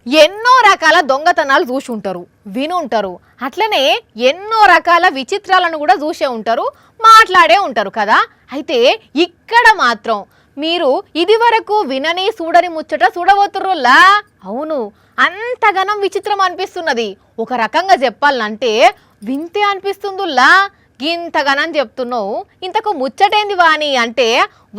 ఎన్నో రకాల దొంగతనాలు చూసి ఉంటారు, వినుంటారు. అట్లనే ఎన్నో రకాల విచిత్రాలను కూడా చూసే ఉంటారు, మాట్లాడే ఉంటారు కదా. అయితే ఇక్కడ మాత్రం మీరు ఇది వరకు వినని చూడని ముచ్చట చూడబోతుర్రులా. అవును, అంతగనం విచిత్రం అనిపిస్తున్నది. ఒక రకంగా చెప్పాలంటే వింతే అనిపిస్తుందిలా. గింతగనం చెప్తున్నావు, ఇంతకు ముచ్చటేంది వాణి అంటే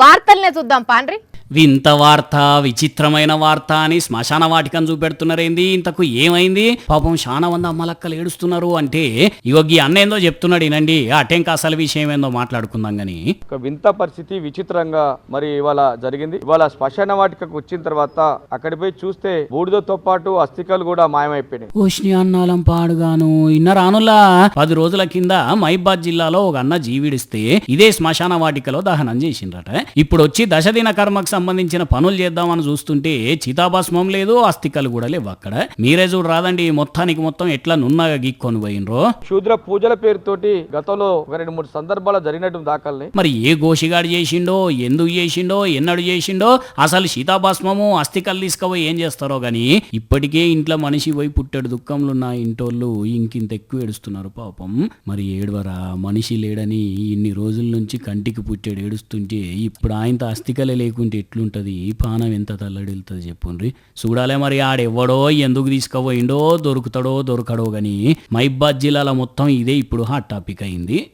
వార్తల్నే చూద్దాం పాండ్రి. వింత వార్త, విచిత్రమైన వార్త అని శ్మశాన వాటికను చూపెడుతున్నారేంది? ఇంతకు ఏమైంది? పాపం చాలా మంది అమ్మలక్కలు ఏడుస్తున్నారు అంటే ఇవొగ్గి అన్నేందో చెప్తున్నాడు వినండి. అటెంక అసలు విషయం ఏందో మాట్లాడుకుందాం గాని. ఒక వింత పరిస్థితి విచిత్రంగా మరి ఇవాళ జరిగింది. ఇవాళ శ్మశాన వాటికకు వచ్చిన తర్వాత అక్కడికి పోయి చూస్తే బూడిదతో పాటు అస్థికలు కూడా మాయమైపోయినాయి. ఓష్ని అన్నాలం పాడుగాను ఇన్న రానులా 10 రోజుల కింద మహిబాద్ జిల్లాలో ఒక అన్న జీవిడిస్తే ఇదే శ్మశాన వాటికలో దహనం చేసిండ్రట. ఇప్పుడు వచ్చి దశదిన కర్మకు సంబంధించిన పనులు చేద్దామని చూస్తుంటే చితాభస్మం లేదు, అస్థికలు కూడా లేవు అక్కడ. మీరే చూడు రాదండి, మొత్తానికి మొత్తం ఎట్లా నున్నగా గీక్కొని పోయినరో. శూద్ర పూజల పేరుతోటి గతంలో ఒక 2-3 సందర్భాలు జరిగినట్టు దాఖల్ని. మరి ఏ గోషిగాడు చేసిండో, ఎందుకు చేసిండో, ఎన్నడు చేసిండో, అసలు సీతాభస్మము అస్థికలు తీసుకుపోయి ఏం చేస్తారో గాని ఇప్పటికే ఇంట్లో మనిషి పోయి పుట్టాడు దుఃఖంలో ఉన్న ఇంటోళ్ళు ఇంకింత ఎక్కువ ఏడుస్తున్నారు పాపం. మరి ఏడవరా, మనిషి లేడని ఇన్ని రోజుల నుంచి కంటికి పుట్టాడు ఏడుస్తుంటే ఇప్పుడు ఆయనతో అస్థికలే లేకుంటే ఎట్లుంటది? పానం ఎంత తల్లడిల్తుంది చెప్పుండ్రి. చూడాలే మరి ఆడెవ్వడో, ఎందుకు తీసుకుపోయిండో, దొరుకుతాడో దొరకడో గాని మహిబాద్ జిల్లాలో మొత్తం ఇదే ఇప్పుడు హాట్ టాపిక్ అయింది.